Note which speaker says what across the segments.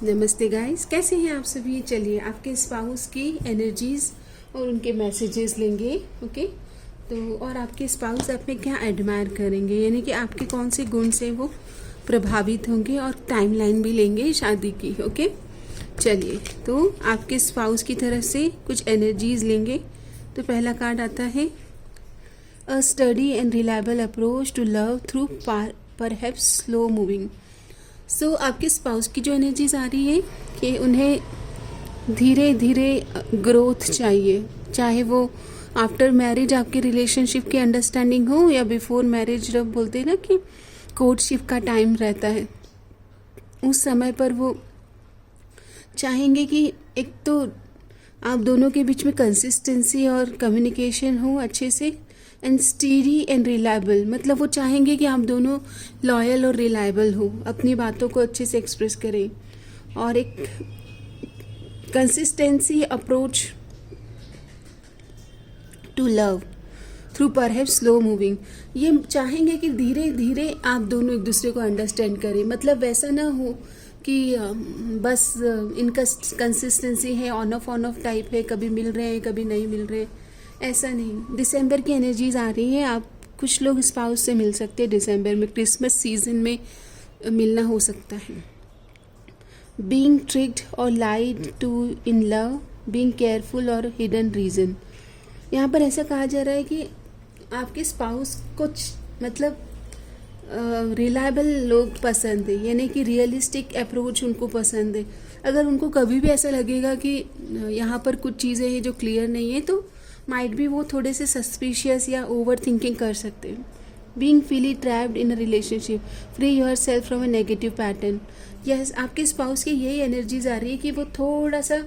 Speaker 1: नमस्ते गाइस, कैसे हैं आप सभी। चलिए आपके स्पाउस की एनर्जीज और उनके मैसेजेस लेंगे। ओके, तो और आपके स्पाउस आप में क्या एडमायर करेंगे, यानी कि आपके कौन से गुण से वो प्रभावित होंगे, और टाइमलाइन भी लेंगे शादी की। ओके, चलिए तो आपके स्पाउस की तरफ से कुछ एनर्जीज लेंगे। तो पहला कार्ड आता है a steady and reliable approach to love through perhaps slow moving. So आपके स्पाउस की जो एनर्जीज आ रही है कि उन्हें धीरे धीरे ग्रोथ चाहिए, चाहे वो आफ्टर मैरिज आपके रिलेशनशिप की अंडरस्टैंडिंग हो या बिफोर मैरिज। जब बोलते हैं ना कि कोर्टशिप का टाइम रहता है, उस समय पर वो चाहेंगे कि एक तो आप दोनों के बीच में कंसिस्टेंसी और कम्युनिकेशन हो अच्छे से, एंड स्टीडी एंड रिलायबल, मतलब वो चाहेंगे कि आप दोनों लॉयल और रिलायबल हो, अपनी बातों को अच्छे से एक्सप्रेस करें, और एक consistency approach to love through perhaps slow moving. ये चाहेंगे कि धीरे धीरे आप दोनों एक दूसरे को अंडरस्टैंड करें, मतलब वैसा ना हो कि बस इनका कंसिस्टेंसी है, ऑन ऑफ टाइप है, कभी मिल रहे हैं कभी नहीं मिल रहे, ऐसा नहीं। दिसंबर की एनर्जीज आ रही हैं, आप कुछ लोग स्पाउस से मिल सकते हैं दिसंबर में, क्रिसमस सीजन में मिलना हो सकता है। बीइंग ट्रिक्ड और lied to in love, being careful और हिडन रीजन। यहाँ पर ऐसा कहा जा रहा है कि आपके स्पाउस कुछ मतलब रिलायबल लोग पसंद है, यानी कि रियलिस्टिक अप्रोच उनको पसंद है। अगर उनको कभी भी ऐसा लगेगा कि यहाँ पर कुछ चीज़ें हैं जो क्लियर नहीं है, तो माइट भी वो थोड़े से सस्पिशियस या ओवर थिंकिंग कर सकते हैं। Being feely trapped in a relationship, free your self from a negative pattern. Yes, आपके स्पाउस की यही एनर्जीज आ रही है कि वो थोड़ा सा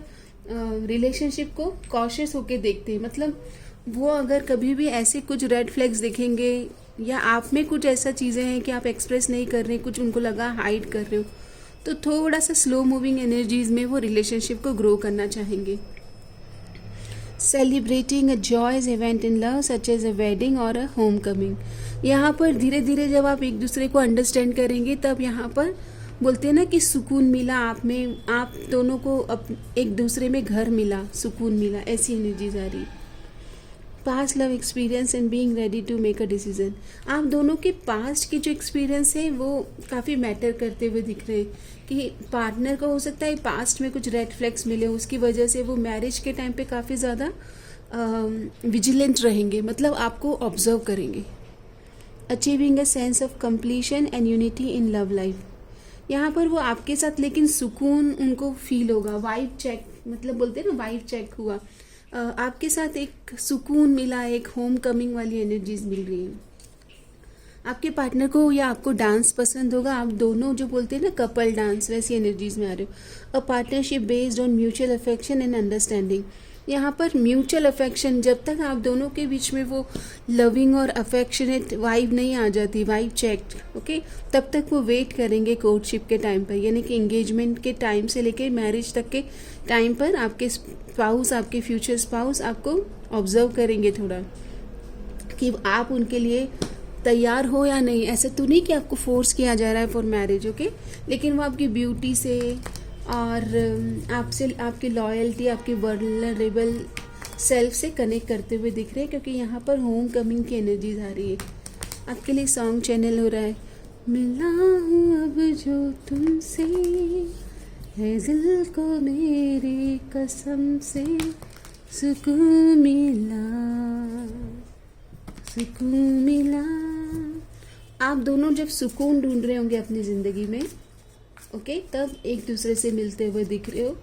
Speaker 1: रिलेशनशिप को कॉशियस होके देखते हैं, मतलब वो अगर कभी भी ऐसे कुछ रेड फ्लैग्स दिखेंगे या आप में कुछ ऐसा चीज़ें हैं कि आप एक्सप्रेस नहीं कर रहे, कुछ उनको लगा हाइड कर रहे हो, तो थोड़ा सा स्लो मूविंग एनर्जीज में वो रिलेशनशिप को ग्रो करना चाहेंगे। Celebrating a joyous event in love such as a wedding और अ होम कमिंग। यहाँ पर धीरे धीरे जब आप एक दूसरे को अंडरस्टैंड करेंगे, तब यहाँ पर बोलते हैं ना कि सुकून मिला आप में, आप दोनों को एक दूसरे में घर मिला, सुकून मिला, ऐसी एनर्जीज आ रही। Past love experience and being ready to make a decision. आप दोनों के पास्ट के जो एक्सपीरियंस है वो काफ़ी मैटर करते हुए दिख रहे हैं कि पार्टनर को हो सकता है पास्ट में कुछ रेड फ्लैग्स मिले, उसकी वजह से वो मैरिज के टाइम पे काफ़ी ज़्यादा विजिलेंट रहेंगे, मतलब आपको ऑब्जर्व करेंगे। Achieving a sense of completion and unity in love life. यहाँ पर वो आपके साथ लेकिन सुकून उनको फील होगा। वाइब चेक, मतलब बोलते हैं ना वाइब चेक हुआ, आपके साथ एक सुकून मिला, एक होम कमिंग वाली एनर्जीज मिल रही है। आपके पार्टनर को या आपको डांस पसंद होगा, आप दोनों जो बोलते हैं ना कपल डांस, वैसी एनर्जीज में आ रहे हो। A partnership based on mutual affection and understanding. यहाँ पर म्यूचुअल अफेक्शन, जब तक आप दोनों के बीच में वो लविंग और अफेक्शनेट वाइब नहीं आ जाती, वाइब चेक्ड, ओके, तब तक वो वेट करेंगे कोर्टशिप के टाइम पर, यानी कि एंगेजमेंट के टाइम से लेके मैरिज तक के टाइम पर आपके स्पाउस, आपके फ्यूचर स्पाउस आपको ऑब्जर्व करेंगे थोड़ा, कि आप उनके लिए तैयार हो या नहीं। ऐसा तो नहीं कि आपको फोर्स किया जा रहा है फॉर मैरिज, ओके, लेकिन वो आपकी ब्यूटी से और आपसे, आपकी लॉयल्टी, आपकी वल्नरेबल सेल्फ से कनेक्ट करते हुए दिख रहे हैं, क्योंकि यहाँ पर होम कमिंग की एनर्जीज आ रही है। आपके लिए सॉन्ग चैनल हो रहा है, मिला हूँ अब जो तुमसे, है दिल को मेरी कसम से, सुकून मिला, सुकून मिला। आप दोनों जब सुकून ढूंढ रहे होंगे अपनी ज़िंदगी में, ओके, तब एक दूसरे से मिलते हुए दिख रहे हो।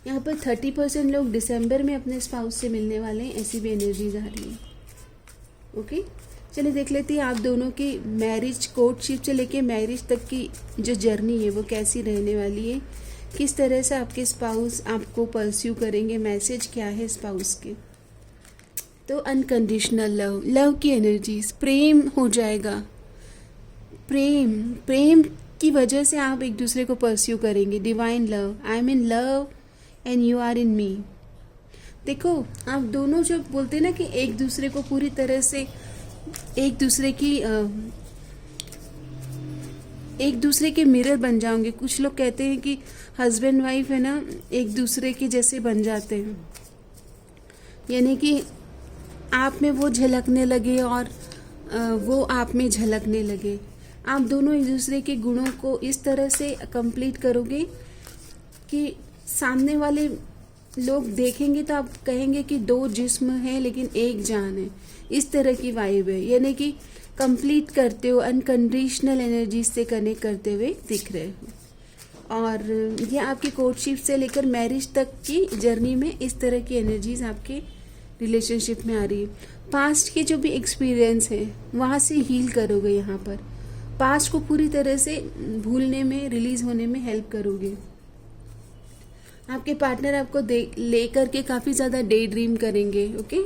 Speaker 1: यहाँ पर 30% लोग दिसंबर में अपने स्पाउस से मिलने वाले हैं, ऐसी भी एनर्जीज आ रही है। ओके, चलिए देख लेते हैं आप दोनों की मैरिज, कोर्टशिप से लेके मैरिज तक की जो जर्नी है वो कैसी रहने वाली है, किस तरह से आपके स्पाउस आपको परस्यू करेंगे, मैसेज क्या है स्पाउस के। तो अनकंडीशनल लव, लव की एनर्जीज, प्रेम हो जाएगा, प्रेम की वजह से आप एक दूसरे को परस्यू करेंगे। Divine love, I am in love and you are in me. देखो, आप दोनों जब बोलते हैं ना कि एक दूसरे को पूरी तरह से, एक दूसरे की एक दूसरे के मिरर बन जाओगे। कुछ लोग कहते हैं कि हस्बैंड वाइफ है ना, एक दूसरे के जैसे बन जाते हैं, यानी कि आप में वो झलकने लगे और वो आप में झलकने लगे। आप दोनों एक दूसरे के गुणों को इस तरह से कंप्लीट करोगे कि सामने वाले लोग देखेंगे तो आप कहेंगे कि दो जिस्म हैं लेकिन एक जान है। इस तरह की वाइब है, यानी कि कंप्लीट करते हो, अनकंडीशनल एनर्जी से कनेक्ट करते हुए दिख रहे हो। और ये आपकी कोर्टशिप से लेकर मैरिज तक की जर्नी में इस तरह की एनर्जीज आपके रिलेशनशिप में आ रही है। पास्ट के जो भी एक्सपीरियंस है वहाँ से हील करोगे। यहाँ पर पास्ट को पूरी तरह से भूलने में, रिलीज होने में हेल्प करोगे। आपके पार्टनर आपको लेकर के काफ़ी ज़्यादा डे ड्रीम करेंगे। ओके,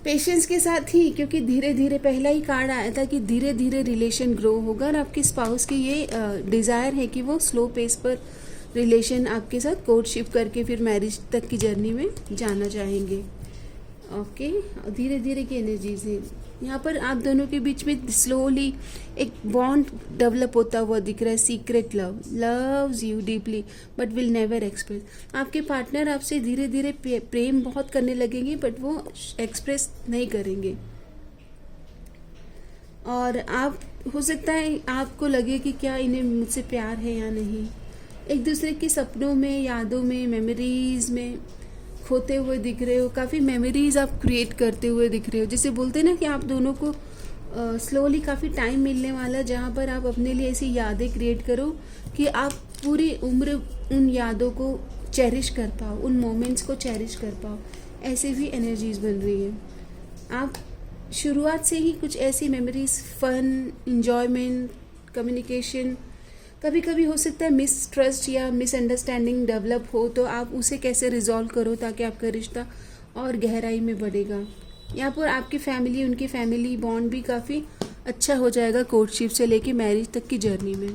Speaker 1: पेशेंस के साथ ही, क्योंकि धीरे धीरे पहला ही कार्ड आया था कि धीरे धीरे रिलेशन ग्रो होगा और आपके स्पाउस की ये डिज़ायर है कि वो स्लो पेस पर रिलेशन आपके साथ कोर्टशिप करके फिर मैरिज तक की जर्नी में जाना चाहेंगे। ओके, धीरे धीरे की एनर्जीज है यहाँ पर। आप दोनों के बीच में स्लोली एक बॉन्ड डेवलप होता हुआ दिख रहा है। Secret love, loves you deeply but will never express. आपके पार्टनर आपसे धीरे धीरे प्रेम बहुत करने लगेंगे बट वो एक्सप्रेस नहीं करेंगे। और आप, हो सकता है आपको लगे कि क्या इन्हें मुझसे प्यार है या नहीं। एक दूसरे के सपनों में, यादों में, मेमोरीज में खोते हुए दिख रहे हो। काफ़ी मेमोरीज आप क्रिएट करते हुए दिख रहे हो। जैसे बोलते हैं ना कि आप दोनों को स्लोली काफ़ी टाइम मिलने वाला, जहाँ पर आप अपने लिए ऐसी यादें क्रिएट करो कि आप पूरी उम्र उन यादों को चेरिश कर पाओ, उन मोमेंट्स को चेरिश कर पाओ। ऐसी भी एनर्जीज बन रही है। आप शुरुआत से ही कुछ ऐसी मेमोरीज, फन, इंजॉयमेंट, कम्युनिकेशन, कभी कभी हो सकता है मिसट्रस्ट या मिसअंडरस्टैंडिंग डेवलप हो, तो आप उसे कैसे रिजॉल्व करो ताकि आपका रिश्ता और गहराई में बढ़ेगा। यहाँ पर आपकी फैमिली, उनकी फैमिली बॉन्ड भी काफ़ी अच्छा हो जाएगा कोर्टशिप से लेके मैरिज तक की जर्नी में।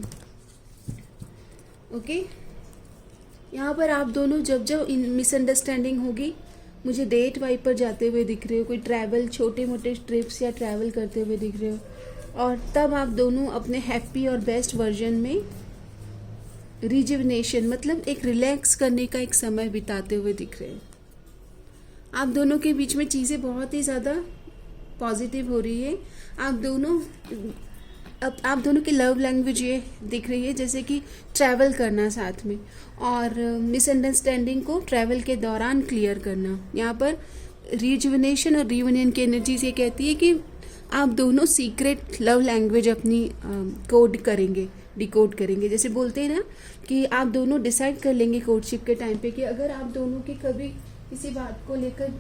Speaker 1: ओके, यहाँ पर आप दोनों जब जब मिसअंडरस्टैंडिंग होगी, मुझे डेट वाइब पर जाते हुए दिख रहे हो, कोई ट्रैवल, छोटे मोटे ट्रिप्स या ट्रैवल करते हुए दिख रहे हो, और तब आप दोनों अपने हैप्पी और बेस्ट वर्जन में रिजुविनेशन, मतलब एक रिलैक्स करने का एक समय बिताते हुए दिख रहे हैं। आप दोनों के बीच में चीज़ें बहुत ही ज़्यादा पॉजिटिव हो रही है। आप दोनों की लव लैंग्वेज ये दिख रही है, जैसे कि ट्रैवल करना साथ में और मिसअंडरस्टैंडिंग को ट्रैवल के दौरान क्लियर करना। यहाँ पर रिजुविनेशन और रियूनियन की एनर्जीज ये कहती है कि आप दोनों सीक्रेट लव लैंग्वेज अपनी कोड करेंगे, डिकोड करेंगे। जैसे बोलते हैं ना कि आप दोनों डिसाइड कर लेंगे कोर्टशिप के टाइम पे कि अगर आप दोनों की कभी किसी बात को लेकर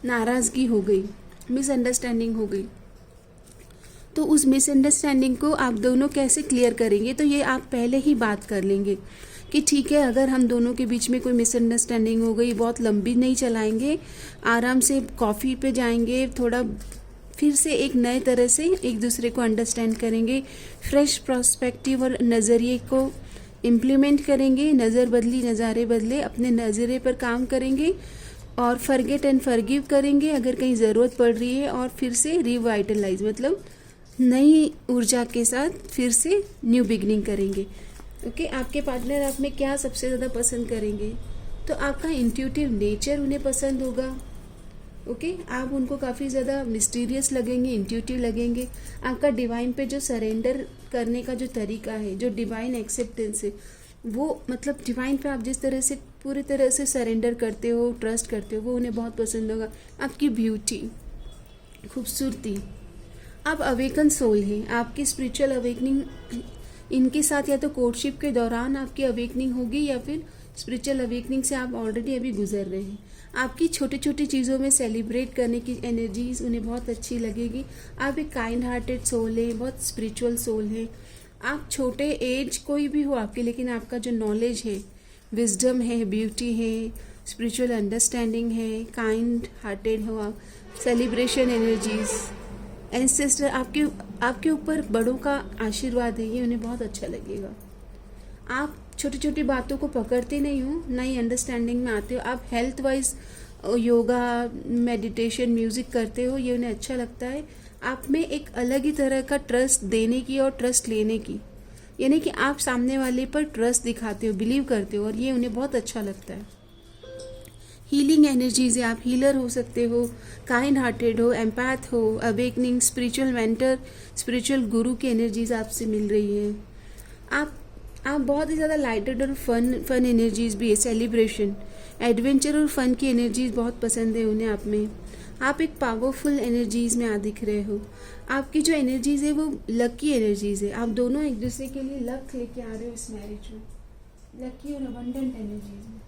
Speaker 1: नाराज़गी हो गई, मिसअंडरस्टैंडिंग हो गई, तो उस मिसअंडरस्टैंडिंग को आप दोनों कैसे क्लियर करेंगे। तो ये आप पहले ही बात कर लेंगे कि ठीक है, अगर हम दोनों के बीच में कोई मिसअंडरस्टैंडिंग हो गई, बहुत लंबी नहीं चलाएंगे, आराम से कॉफ़ी पे जाएंगे, थोड़ा फिर से एक नए तरह से एक दूसरे को अंडरस्टैंड करेंगे, फ्रेश पर्सपेक्टिव और नज़रिए को इम्प्लीमेंट करेंगे। नज़र बदली नज़ारे बदले, अपने नज़रिए पर काम करेंगे और फॉरगेट एंड फॉरगिव करेंगे अगर कहीं ज़रूरत पड़ रही है, और फिर से रिवाइटलाइज, मतलब नई ऊर्जा के साथ फिर से न्यू बिगनिंग करेंगे। ओके, आपके पार्टनर आप में क्या सबसे ज़्यादा पसंद करेंगे, तो आपका इंट्यूटिव नेचर उन्हें पसंद होगा। ओके, आप उनको काफ़ी ज़्यादा मिस्टीरियस लगेंगे, इंट्यूटिव लगेंगे। आपका डिवाइन पे जो सरेंडर करने का जो तरीका है, जो डिवाइन एक्सेप्टेंस है, वो मतलब डिवाइन पे आप जिस तरह से पूरी तरह से सरेंडर करते हो, ट्रस्ट करते हो, वो उन्हें बहुत पसंद होगा। आपकी ब्यूटी, खूबसूरती, आप अवेकन सोल हैं। आपकी स्पिरिचुअल अवेकनिंग इनके साथ या तो कोर्टशिप के दौरान आपकी अवेकनिंग होगी या फिर स्पिरिचुअल अवेकनिंग से आप ऑलरेडी अभी गुजर रहे हैं। आपकी छोटी छोटी चीज़ों में सेलिब्रेट करने की एनर्जीज उन्हें बहुत अच्छी लगेगी। आप एक काइंड हार्टेड सोल है, बहुत स्पिरिचुअल सोल है। आप छोटे एज कोई भी हो आपके, लेकिन आपका जो नॉलेज है, विजडम है, ब्यूटी है, स्पिरिचुअल अंडरस्टैंडिंग है, काइंड हार्टेड हो आप, सेलिब्रेशन एनर्जीज, एंसेस्टर, आपके ऊपर बड़ों का आशीर्वाद है, ये उन्हें बहुत अच्छा लगेगा। आप छोटी छोटी बातों को पकड़ते नहीं हो, नई अंडरस्टैंडिंग में आते हो। आप health wise yoga, meditation, music करते हो, ये उन्हें अच्छा लगता है। आप में एक अलग ही तरह का ट्रस्ट देने की और ट्रस्ट लेने की, यानी कि आप सामने वाले पर ट्रस्ट दिखाते हो, बिलीव करते हो और ये उन्हें बहुत अच्छा लगता है। हीलिंग एनर्जीज है, आप हीलर हो सकते हो, काइंड हार्टेड हो, एम्पैथ हो, अवेकनिंग, स्पिरिचुअल मेंटर, स्पिरिचुअल गुरु की एनर्जीज आपसे मिल रही है। आप बहुत ही ज़्यादा लाइटेड और फन एनर्जीज भी है, सेलिब्रेशन, एडवेंचर और फन की एनर्जीज बहुत पसंद है उन्हें आप में। आप एक पावरफुल एनर्जीज में दिख रहे हो। आपकी जो एनर्जीज है वो लकी एनर्जीज है। आप दोनों एक दूसरे के लिए लक लेके आ रहे हो इस मैरिज में, लकी और अबंडेंट एनर्जीज में।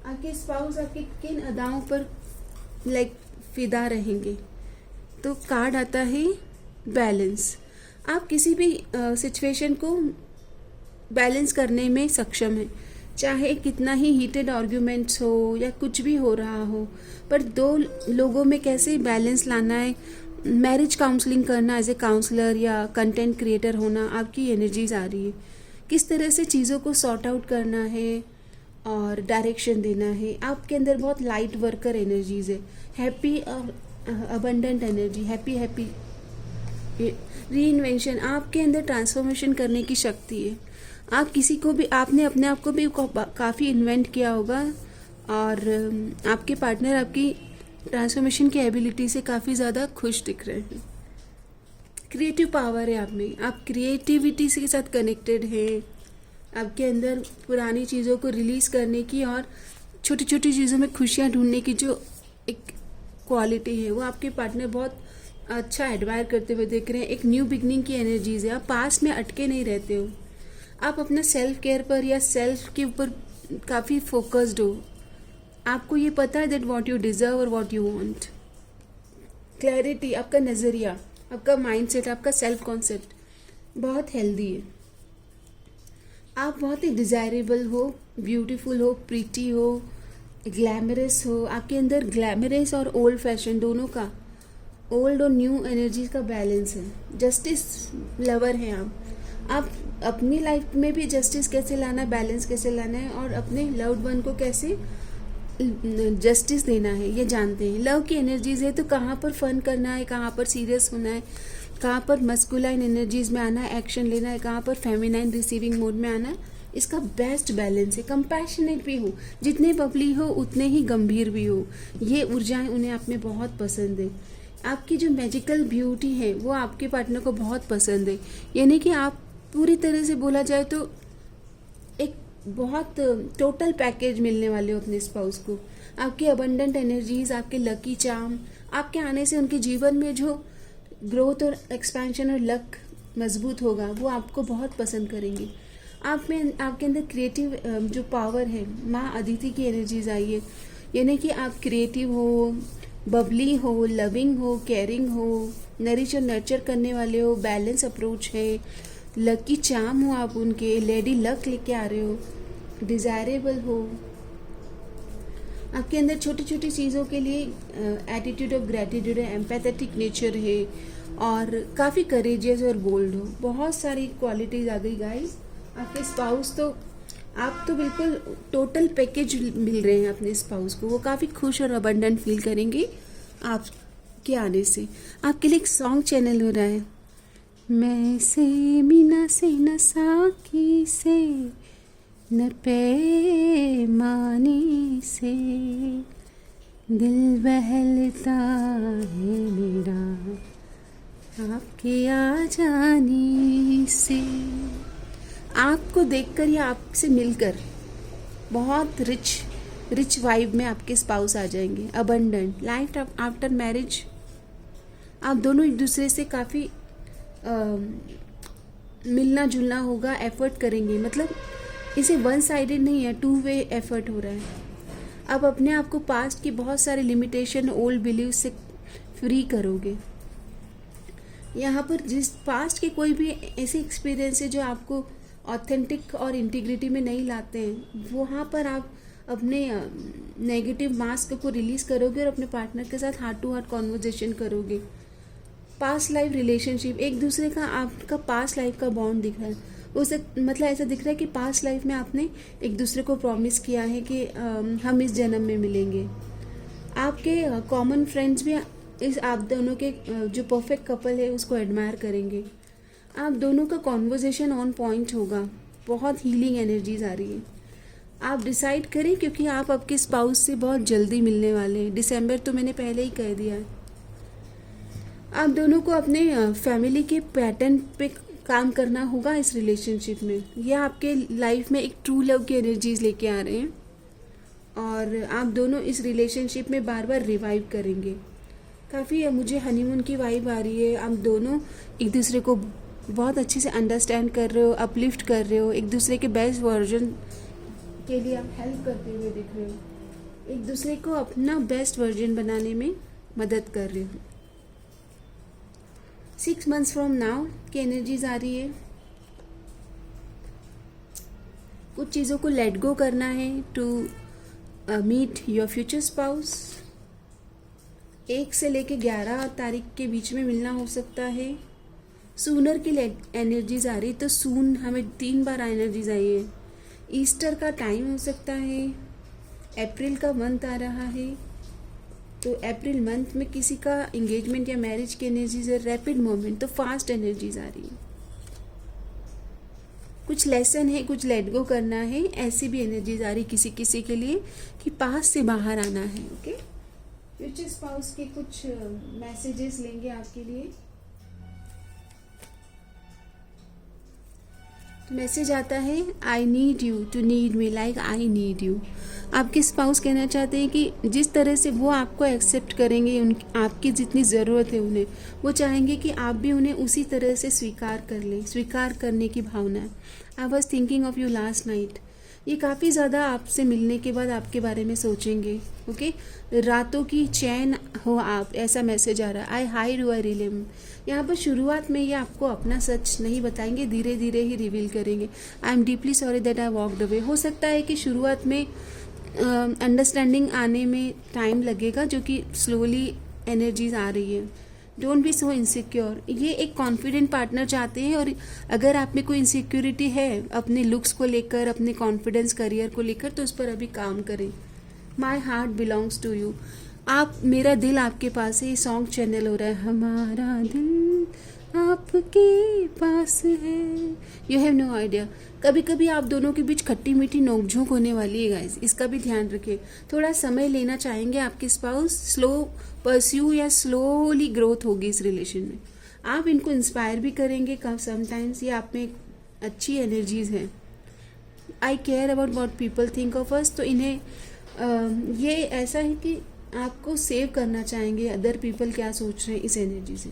Speaker 1: आपके स्पाउस आपके किन अदाओं पर फिदा रहेंगे। तो कार्ड आता है बैलेंस। आप किसी भी सिचुएशन को बैलेंस करने में सक्षम है, चाहे कितना ही हीटेड आर्ग्यूमेंट्स हो या कुछ भी हो रहा हो, पर दो लोगों में कैसे बैलेंस लाना है। मैरिज काउंसलिंग करना एज ए काउंसलर या कंटेंट क्रिएटर होना, आपकी एनर्जीज आ रही है। किस तरह से चीज़ों को सॉर्ट आउट करना है और डायरेक्शन देना है। आपके अंदर बहुत लाइट वर्कर एनर्जीज है, हैप्पी और अबंडेंट एनर्जी, हैप्पी री इन्वेंशन। आपके अंदर ट्रांसफॉर्मेशन करने की शक्ति है। आप किसी को भी, आपने अपने आप को भी काफ़ी इन्वेंट किया होगा और आपके पार्टनर आपकी ट्रांसफॉर्मेशन की एबिलिटी से काफ़ी ज़्यादा खुश दिख रहे हैं। क्रिएटिव पावर है आप में, आप क्रिएटिविटी के साथ कनेक्टेड हैं। आपके अंदर पुरानी चीज़ों को रिलीज़ करने की और छोटी छोटी चीज़ों में खुशियाँ ढूंढने की जो एक क्वालिटी है वो आपके पार्टनर बहुत अच्छा एडमायर करते हुए देख रहे हैं। एक न्यू बिगनिंग की एनर्जीज है। आप पास में अटके नहीं रहते हो, आप अपना सेल्फ केयर पर या सेल्फ के ऊपर काफ़ी फोकस्ड हो। आपको ये पता है दैट व्हाट यू डिजर्व और व्हाट यू वांट। क्लैरिटी, आपका नज़रिया, आपका माइंडसेट, आपका सेल्फ कॉन्सेप्ट बहुत हेल्दी है। आप बहुत ही डिज़ायरेबल हो, ब्यूटीफुल हो, प्रीटी हो, ग्लैमरस हो। आपके अंदर ग्लैमरस और ओल्ड फैशन दोनों का, ओल्ड और न्यू एनर्जीज का बैलेंस है। जस्टिस लवर हैं आप अपनी लाइफ में भी जस्टिस कैसे लाना, बैलेंस कैसे लाना है और अपने लव्ड वन को कैसे जस्टिस देना है ये जानते हैं। लव की एनर्जीज है तो कहाँ पर फन करना है, कहाँ पर सीरियस होना है, कहाँ पर मस्कुलाइन एनर्जीज में आना है, एक्शन लेना है, कहाँ पर फेमिनाइन रिसीविंग मोड में आना है। इसका बेस्ट बैलेंस है। कंपैशनेट भी हो, जितने बबली हो उतने ही गंभीर भी हो। ये ऊर्जाएं उन्हें आप में बहुत पसंद है। आपकी जो मैजिकल ब्यूटी है वो आपके पार्टनर को बहुत पसंद है। यानी कि आप पूरी तरह से बोला जाए तो एक बहुत टोटल पैकेज मिलने वाले हो अपने स्पाउस को। आपकी अबंडेंट एनर्जीज, आपके लकी चार्म, आपके आने से उनके जीवन में जो ग्रोथ और एक्सपेंशन और लक मजबूत होगा वो आपको बहुत पसंद करेंगे। आप में, आपके अंदर क्रिएटिव जो पावर है, माँ अदिति की एनर्जीज आई है। यानी कि आप क्रिएटिव हो, बबली हो, लविंग हो, केयरिंग हो, नरिश और नर्चर करने वाले हो, बैलेंस अप्रोच है, लकी चार्म हो आप उनके, लेडी लक लेके आ रहे हो, डिज़ायरेबल हो। आपके अंदर छोटी छोटी चीज़ों के लिए एटीट्यूड ऑफ ग्रेटिट्यूड है, एम्पैथेटिक नेचर है और काफ़ी करेजियस और बोल्ड हो। बहुत सारी क्वालिटीज़ आ गई गाइस। आपके स्पाउस तो, आप तो बिल्कुल टोटल पैकेज मिल रहे हैं अपने स्पाउस को। वो काफ़ी खुश और अबंडेंट फील करेंगे आपके आने से। आपके लिए एक सॉन्ग चैनल हो रहा है, मैं से मीना से न साकी से न पैमाने से दिल बहलता है मेरा आपके आ जाने से। आपको देखकर या आपसे मिलकर बहुत रिच वाइब में आपके स्पाउस आ जाएंगे। अबंडेंट लाइफ आफ्टर मैरिज, आप दोनों एक दूसरे से काफ़ी मिलना जुलना होगा, एफर्ट करेंगे। मतलब इसे वन साइडेड नहीं है, टू वे एफर्ट हो रहा है। आप अपने आप को पास्ट की बहुत सारे लिमिटेशन, ओल्ड बिलीव से फ्री करोगे। यहाँ पर जिस पास्ट के कोई भी ऐसे एक्सपीरियंस है जो आपको ऑथेंटिक और इंटीग्रिटी में नहीं लाते हैं, वहाँ पर आप अपने नेगेटिव मास्क को रिलीज़ करोगे और अपने पार्टनर के साथ हार्ट टू हार्ट कॉन्वर्जेशन करोगे। पास्ट लाइफ रिलेशनशिप, एक दूसरे का आपका पास्ट लाइफ का बॉन्ड दिख रहा है। उसे मतलब ऐसा दिख रहा है कि पास्ट लाइफ में आपने एक दूसरे को प्रॉमिस किया है कि हम इस जन्म में मिलेंगे। आपके कॉमन फ्रेंड्स भी इस आप दोनों के जो परफेक्ट कपल है उसको एडमायर करेंगे। आप दोनों का कॉन्वर्जेशन ऑन पॉइंट होगा। बहुत हीलिंग एनर्जीज आ रही है। आप डिसाइड करें क्योंकि आप आपके स्पाउस से बहुत जल्दी मिलने वाले हैं। दिसंबर तो मैंने पहले ही कह दिया है। आप दोनों को अपने फैमिली के पैटर्न पे काम करना होगा इस रिलेशनशिप में। यह आपके लाइफ में एक ट्रू लव की एनर्जीज लेके आ रहे हैं और आप दोनों इस रिलेशनशिप में बार बार रिवाइव करेंगे। काफ़ी मुझे हनीमून की वाइब आ रही है। आप दोनों एक दूसरे को बहुत अच्छे से अंडरस्टैंड कर रहे हो, अपलिफ्ट कर रहे हो, एक दूसरे के बेस्ट वर्जन के लिए आप हेल्प करते हुए दिख रहे हो, एक दूसरे को अपना बेस्ट वर्जन बनाने में मदद कर रहे हो। 6 months फ्रॉम नाउ की एनर्जीज आ रही है। कुछ चीज़ों को लेट गो करना है to meet your future spouse. 1 से लेके 11 तारीख के बीच में मिलना हो सकता है। सूनर की एनर्जीज आ रही, तो सून हमें 3 बार एनर्जीज आई है। ईस्टर का टाइम हो सकता है। अप्रैल का मंथ आ रहा है, तो अप्रैल मंथ में किसी का एंगेजमेंट या मैरिज की एनर्जीज है। रैपिड मोमेंट, तो फास्ट एनर्जीज आ रही है। कुछ लेसन है, कुछ लेट गो करना है, ऐसी भी एनर्जीज आ रही किसी किसी के लिए कि पास से बाहर आना है। ओके, फ्यूचर स्पाउस के कुछ मैसेजेस लेंगे आपके लिए। मैसेज आता है, I need you to need me like I need you. आपके स्पाउस कहना चाहते हैं कि जिस तरह से वो आपको एक्सेप्ट करेंगे, उन आपकी जितनी ज़रूरत है उन्हें, वो चाहेंगे कि आप भी उन्हें उसी तरह से स्वीकार कर लें। स्वीकार करने की भावना है। I was thinking of you last night. ये काफ़ी ज़्यादा आपसे मिलने के बाद आपके बारे में सोचेंगे। ओके, रातों की चैन हो आप, ऐसा मैसेज आ रहा है। आई हाइड यू आई रिलेम। यहाँ पर शुरुआत में ये आपको अपना सच नहीं बताएंगे, धीरे धीरे ही रिवील करेंगे। I am deeply sorry that I walked away. हो सकता है कि शुरुआत में अंडरस्टैंडिंग आने में टाइम लगेगा, जो कि स्लोली एनर्जीज आ रही है। Don't be so insecure. ये एक कॉन्फिडेंट पार्टनर चाहते हैं, और अगर आप में कोई इनसिक्योरिटी है अपने लुक्स को लेकर, अपने कॉन्फिडेंस, करियर को लेकर, तो उस पर अभी काम करें। My heart belongs to you. आप, मेरा दिल आपके पास है। ये सॉन्ग चैनल हो रहा है, हमारा दिल आपके पास है। You have no idea. कभी कभी आप दोनों के बीच खट्टी मीठी नोकझोंक होने वाली है गाइस, इसका भी ध्यान रखें। थोड़ा समय लेना चाहेंगे आपके स्पाउस। स्लो परस्यू या स्लोली ग्रोथ होगी इस रिलेशन में। आप इनको इंस्पायर भी करेंगे समटाइम्स। ये आप में एक अच्छी एनर्जीज हैं। I care about what people think of us. तो इन्हें ये ऐसा है कि आपको सेव करना चाहेंगे अदर पीपल क्या सोच रहे हैं इस एनर्जी से।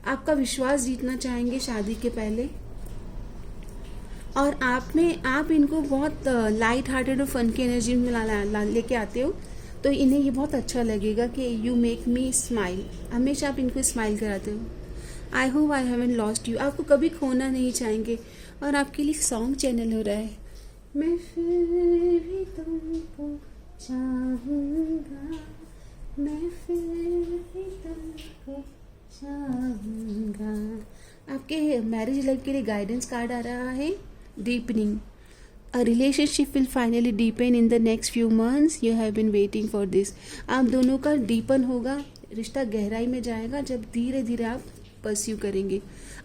Speaker 1: आपका विश्वास जीतना चाहेंगे शादी के पहले, और आप इनको बहुत लाइट हार्टेड और फन की एनर्जी में लेके आते हो, तो इन्हें ये बहुत अच्छा लगेगा कि यू मेक मी स्माइल। हमेशा आप इनको स्माइल कराते हो। I hope I haven't lost you. आपको कभी खोना नहीं चाहेंगे। और आपके लिए सॉन्ग चैनल हो रहा है, मैं फिर भी तुमको चाहूँगा, मैं फिर भी तुमको चाहूँगा। आपके मैरिज लाइफ के लिए गाइडेंस कार्ड आ रहा है, deepening. A relationship will finally deepen in the next few months. You have been waiting for this. आप दोनों का डीपन होगा, रिश्ता गहराई में जाएगा जब धीरे धीरे आप परस्यू करेंगे।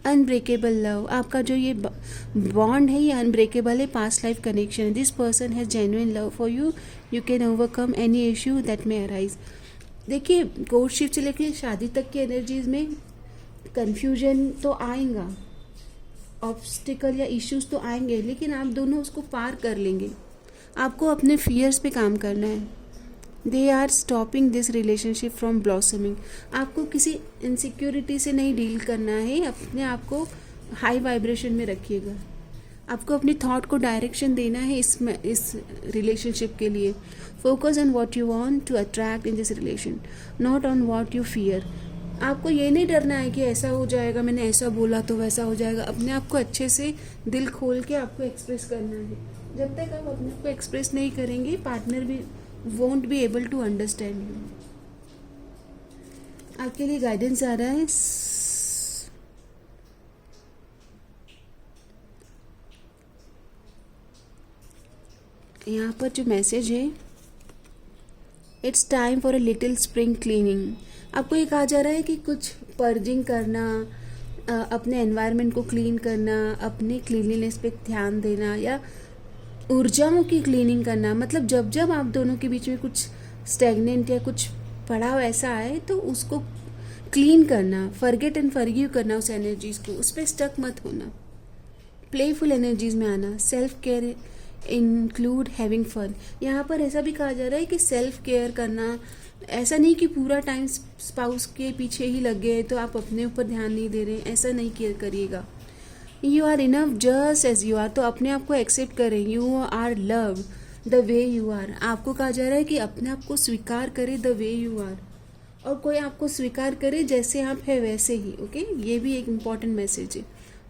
Speaker 1: अनब्रेकेबल लव, आपका जो ये बॉन्ड है ये अनब्रेकेबल है, पास्ट लाइफ कनेक्शन है। This person has genuine love for you. You can overcome any issue that may arise. देखिए, कोर्टशिप से लेकर शादी तक की एनर्जीज में कन्फ्यूजन तो आएगा, ऑब्स्टिकल या इश्यूज तो आएंगे, लेकिन आप दोनों उसको पार कर लेंगे। आपको अपने फियर्स पे काम करना है। They are stopping this relationship from blossoming. आपको किसी इनसिक्योरिटी से नहीं डील करना है। अपने आप को हाई वाइब्रेशन में रखिएगा। आपको अपनी थॉट को डायरेक्शन देना है इस रिलेशनशिप के लिए। Focus on what you want to attract in this relation, not on what you fear. आपको ये नहीं डरना है कि ऐसा हो जाएगा, मैंने ऐसा बोला तो वैसा हो जाएगा। अपने आप को अच्छे से दिल खोल के आपको एक्सप्रेस करना है। जब तक आप अपने आप को एक्सप्रेस नहीं करेंगे, पार्टनर भी won't be able to understand you. आपके लिए गाइडेंस आ रहा है, यहाँ पर जो मैसेज है, it's time for a little spring cleaning. आपको ये कहा जा रहा है कि कुछ पर्जिंग करना, अपने एनवायरनमेंट को क्लीन करना, अपने क्लीनलीनेस पे ध्यान देना, या ऊर्जाओं की क्लीनिंग करना। मतलब जब जब आप दोनों के बीच में कुछ स्टेगनेंट या कुछ पड़ा हुआ ऐसा आए तो उसको क्लीन करना, फॉरगेट एंड फॉरगिव करना उस एनर्जीज को, उस पर स्टक मत होना, प्लेफुल एनर्जीज में आना। Self care include having fun. यहाँ पर ऐसा भी कहा जा रहा है कि सेल्फ केयर करना, ऐसा नहीं कि पूरा टाइम स्पाउस के पीछे ही लग गए तो आप अपने ऊपर ध्यान नहीं दे रहे, ऐसा नहीं केयर करिएगा। You are enough just as you are, तो अपने आप को एक्सेप्ट करें। You are love the way you are. आपको कहा जा रहा है कि अपने आप को स्वीकार करें द वे यू आर, और कोई आपको स्वीकार करे जैसे आप है वैसे ही। ओके, ये भी एक इम्पॉर्टेंट मैसेज है।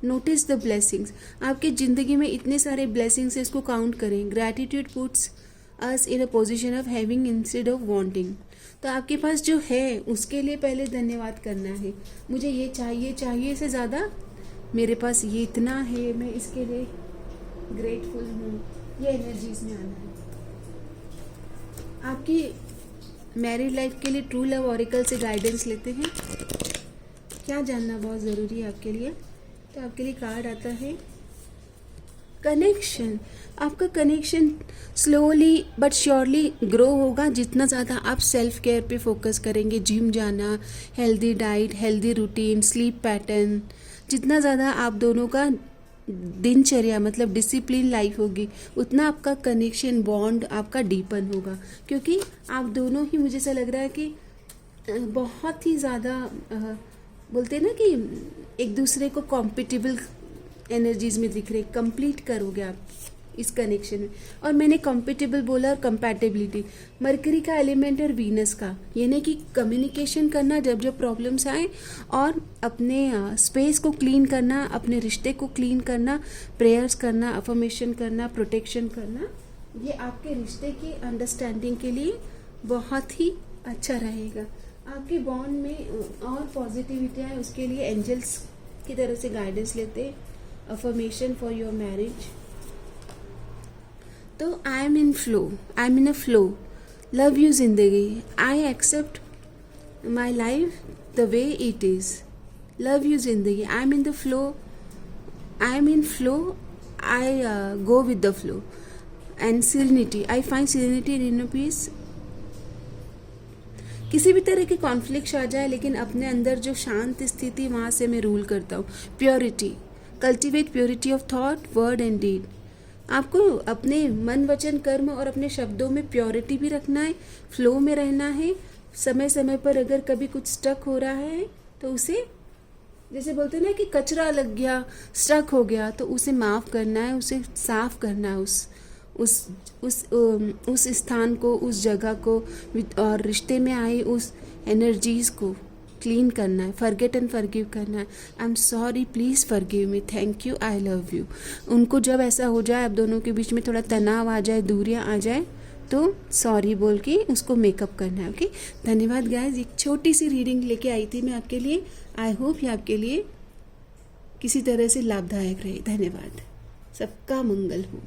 Speaker 1: Notice the blessings. आपकी ज़िंदगी में इतने सारे ब्लेसिंग्स है, इसको काउंट करें। Gratitude puts us in a position of having instead of wanting. तो आपके पास जो है उसके लिए पहले धन्यवाद करना है। मुझे ये चाहिए से ज़्यादा मेरे पास ये इतना है, मैं इसके लिए ग्रेटफुल हूँ, ये एनर्जीज में आना है। आपकी मैरिड लाइफ के लिए ट्रू लव ऑरिकल से गाइडेंस लेते हैं। क्या जानना बहुत ज़रूरी है आपके लिए? तो आपके लिए कार्ड आता है कनेक्शन। आपका connection slowly but surely grow होगा जितना ज़्यादा आप सेल्फ केयर पे फोकस करेंगे। जिम जाना, healthy diet, healthy routine, sleep pattern, जितना ज़्यादा आप दोनों का दिनचर्या मतलब डिसिप्लिन लाइफ होगी, उतना आपका कनेक्शन बॉन्ड आपका डीपन होगा। क्योंकि आप दोनों ही, मुझे ऐसा लग रहा है कि बहुत ही ज़्यादा बोलते हैं ना कि एक दूसरे को कॉम्पिटिबल एनर्जीज में दिख रहे, कंप्लीट करोगे आप इस कनेक्शन में। और मैंने कॉम्पिटिबल बोला और कंपैटिबिलिटी, मरकरी का एलिमेंट और वीनस का, यानी कि कम्युनिकेशन करना जब जब प्रॉब्लम्स आए, और अपने स्पेस को क्लीन करना, अपने रिश्ते को क्लीन करना, प्रेयर्स करना, अफर्मेशन करना, प्रोटेक्शन करना, ये आपके रिश्ते की अंडरस्टैंडिंग के लिए बहुत ही अच्छा रहेगा। आपके बॉन्ड में और पॉजिटिविटी आए उसके लिए एंजल्स की तरह से गाइडेंस लेते हैं। Affirmation for your marriage. तो I am in a flow, love you जिंदगी, I accept my life the way it is, love you जिंदगी, I am in flow, I go with the flow, and serenity, I find serenity in inner peace. किसी भी तरह के conflict आ जाए लेकिन अपने अंदर जो शांत स्थिति, वहाँ से मैं रूल करता हूँ। Purity, cultivate purity of thought, word and deed. आपको अपने मन, वचन, कर्म और अपने शब्दों में प्योरिटी भी रखना है, फ्लो में रहना है। समय समय पर अगर कभी कुछ स्टक हो रहा है तो उसे, जैसे बोलते हैं ना कि कचरा लग गया, स्टक हो गया, तो उसे माफ़ करना है, उसे साफ करना है, उस स्थान को, उस जगह को, और रिश्ते में आई उस एनर्जीज को क्लीन करना है। फॉरगेट एंड फॉरगिव करना है। I am sorry, please forgive me, thank you, I love you. उनको जब ऐसा हो जाए, आप दोनों के बीच में थोड़ा तनाव आ जाए, दूरियां आ जाए, तो सॉरी बोल के उसको मेकअप करना है। ओके, धन्यवाद गाइज। एक छोटी सी रीडिंग लेके आई थी मैं आपके लिए। आई होप ये आपके लिए किसी तरह से लाभदायक रहे। धन्यवाद, सबका मंगल हो।